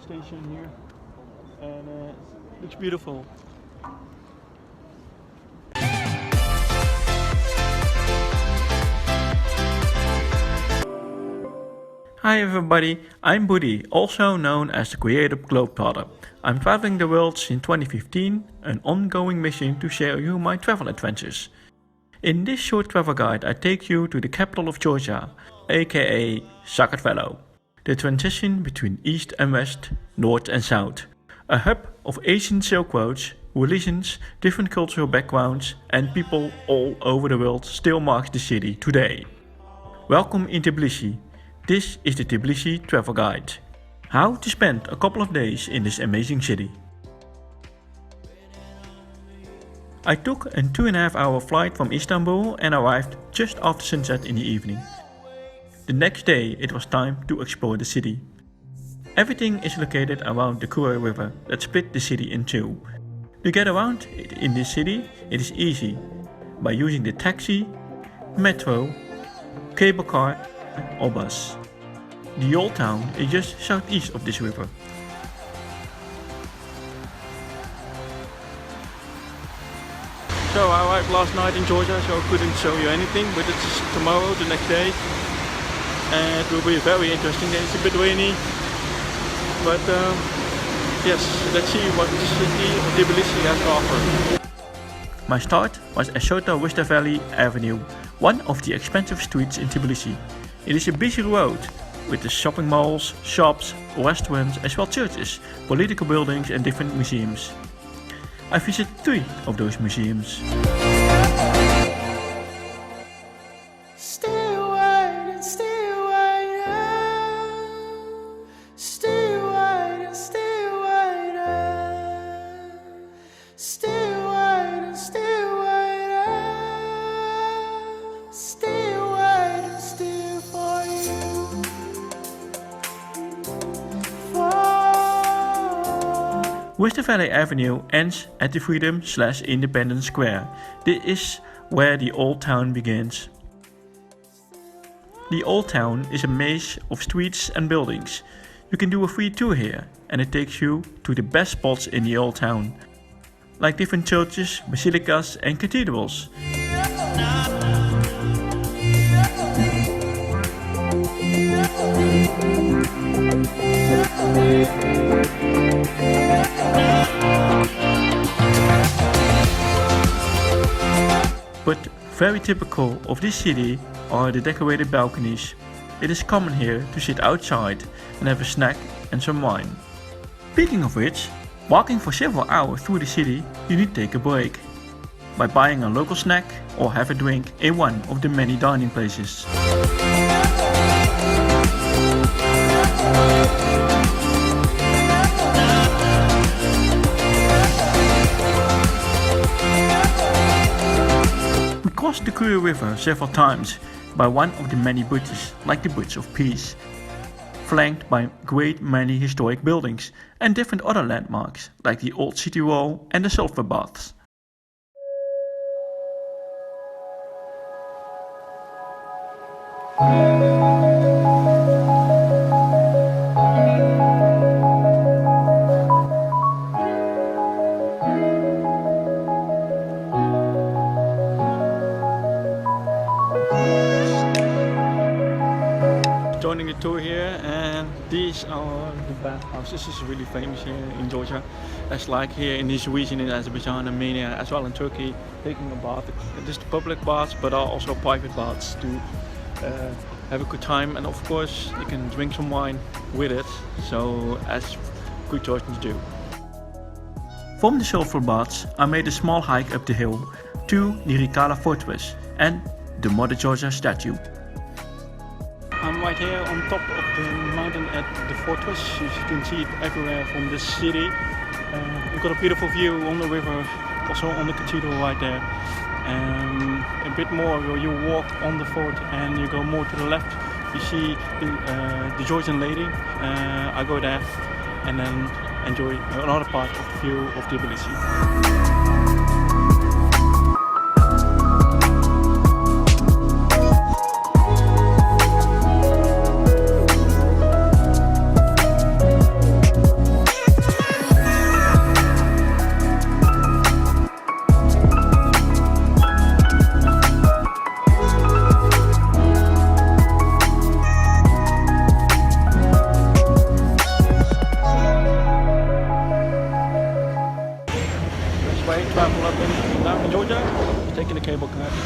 station here, and looks beautiful. Hi everybody, I'm Buddy, also known as the creative Globetrotter. I'm traveling the world since 2015, an ongoing mission to share you my travel adventures. In this short travel guide I take you to the capital of Georgia, aka Sakartvelo, the transition between east and west, north and south, a hub of ancient silk roads, religions, different cultural backgrounds and people all over the world still marks the city today. Welcome in Tbilisi. This is the Tbilisi Travel Guide. How to spend a couple of days in this amazing city. I took a 2.5-hour flight from Istanbul and arrived just after sunset in the evening. The next day it was time to explore the city. Everything is located around the Kura River that split the city in two. To get around in this city it is easy by using the taxi, metro, cable car or bus. The old town is just southeast of this river. So I arrived last night in Georgia, so I couldn't show you anything, but it's tomorrow, the next day. And it will be a very interesting day. It's a bit rainy, but yes, let's see what the city of Tbilisi has to offer. My start was at Rustaveli Avenue, one of the expensive streets in Tbilisi. It is a busy road with the shopping malls, shops, restaurants as well churches, political buildings and different museums. I visited 3 of those museums. Rustaveli Avenue ends at the Freedom/Independence Square. This is where the Old Town begins. The Old Town is a maze of streets and buildings. You can do a free tour here and it takes you to the best spots in the Old Town, like different churches, basilicas and cathedrals. But very typical of this city are the decorated balconies. It is common here to sit outside and have a snack and some wine. Speaking of which, walking for several hours through the city, you need to take a break by buying a local snack or have a drink in one of the many dining places. We crossed the Kura River several times by one of the many bridges, like the Bridge of Peace, flanked by great many historic buildings and different other landmarks, like the Old City Wall and the Sulphur Baths. Joining the tour here, and these are the bathhouses. This is really famous here in Georgia. It's like here in this region in Azerbaijan, Armenia, as well in Turkey, taking a bath. Just public baths, but also private baths to have a good time, and of course you can drink some wine with it, so as good Georgians do. From the Sulphur Baths I made a small hike up the hill to the Rikala Fortress and the Mother Georgia statue. I'm right here on top of the mountain at the fortress. You can see it everywhere from the city. You've got a beautiful view on the river, also on the cathedral right there. A bit more, you walk on the fort and you go more to the left. You see the Georgian lady. I go there and then enjoy another part of the view of Tbilisi.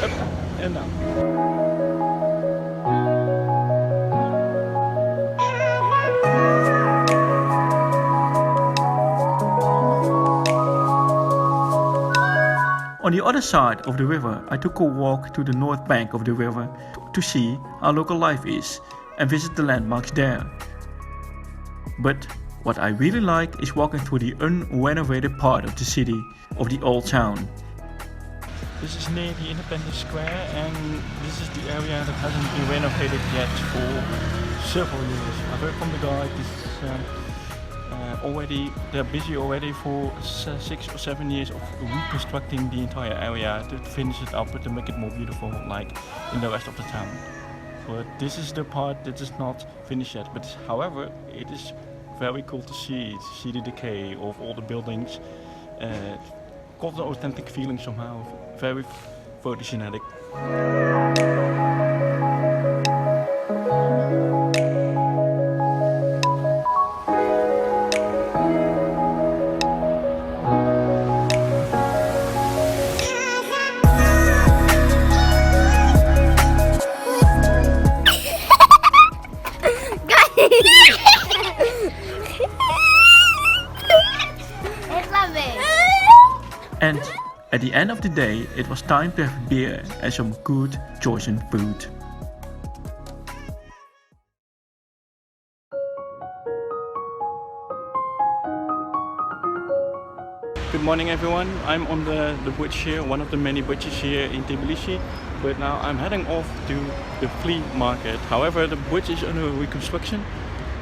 up and down. On the other side of the river, I took a walk to the north bank of the river to see how local life is and visit the landmarks there. But what I really like is walking through the unrenovated part of the city, of the old town. This is near the Independence Square, and this is the area that hasn't been renovated yet for several years. I heard from the guy they're busy already for 6 or 7 years of reconstructing the entire area to finish it up and to make it more beautiful like in the rest of the town. But this is the part that is not finished yet. But however, it is very cool to see the decay of all the buildings. Got the authentic feeling somehow, very photogenic. And at the end of the day, it was time to have beer and some good Georgian food. Good morning everyone, I'm on the bridge here, one of the many bridges here in Tbilisi, but now I'm heading off to the Flea market. However, the bridge is under reconstruction,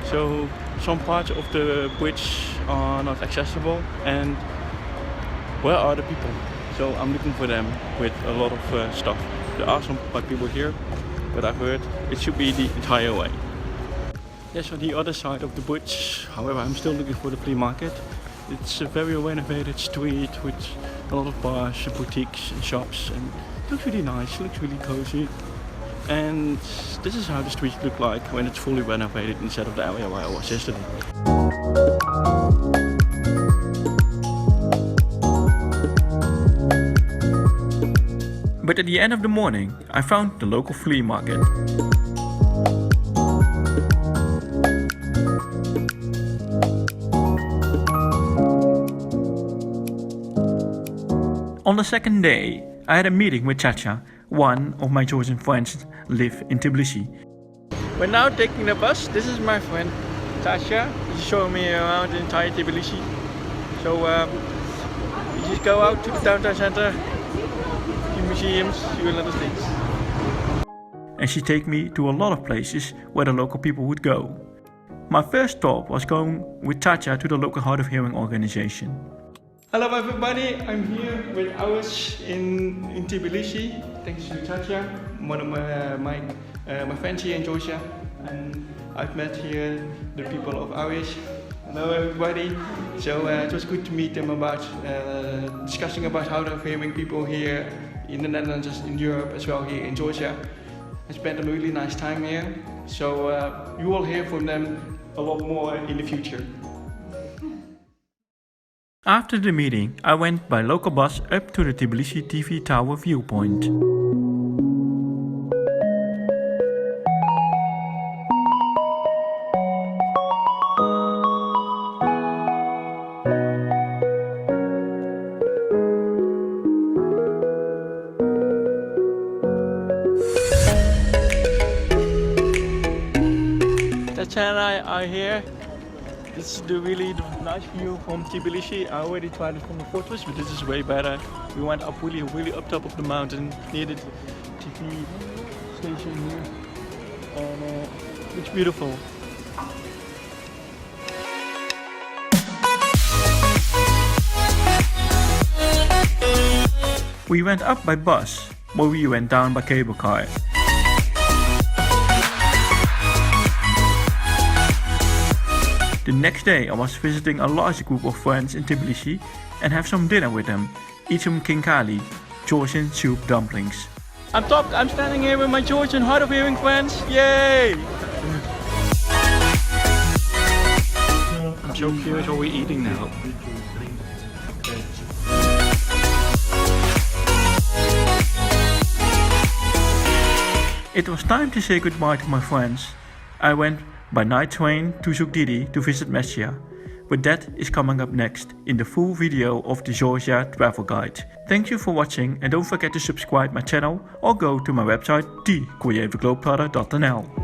so some parts of the bridge are not accessible, and where are the people? So I'm looking for them with a lot of stuff. There are some people here, but I've heard it should be the entire way. Yes, on the other side of the bridge, however, I'm still looking for the flea market. It's a very renovated street with a lot of bars, boutiques and shops, and it looks really nice, it looks really cozy. And this is how the streets look like when it's fully renovated instead of the area where I was yesterday. But at the end of the morning, I found the local flea market. On the second day, I had a meeting with Chacha, one of my Georgian friends live in Tbilisi. We're now taking the bus. This is my friend Chacha. She's showing me around the entire Tbilisi. So we just go out to the downtown center, museums, see a lot of things. And she take me to a lot of places where the local people would go. My first stop was going with Chacha to the local hard of hearing organization. Hello everybody, I'm here with Awis in Tbilisi. Thanks to Chacha, one of my friends here in Georgia. And I've met here the people of Awis. Hello everybody. So it was good to meet them about discussing about hard of hearing people here in the Netherlands, in Europe, as well here in Georgia. I spent a really nice time here, so you will hear from them a lot more in the future. After the meeting, I went by local bus up to the Tbilisi TV Tower viewpoint. Chacha and I are here. This is the really nice view from Tbilisi. I already tried it from the fortress, but this is way better. We went up really up top of the mountain near the TV station here, and it's beautiful. We went up by bus, but we went down by cable car. The next day I was visiting a large group of friends in Tbilisi and have some dinner with them, eat some kinkali, Georgian soup dumplings. I'm standing here with my Georgian hard of hearing friends, yay! I'm so curious what we're eating now. It was time to say goodbye to my friends. I went by night train to Zugdidi to visit Messia. But that is coming up next in the full video of the Georgia travel guide. Thank you for watching and don't forget to subscribe my channel or go to my website thecreativeglobetrotter.nl.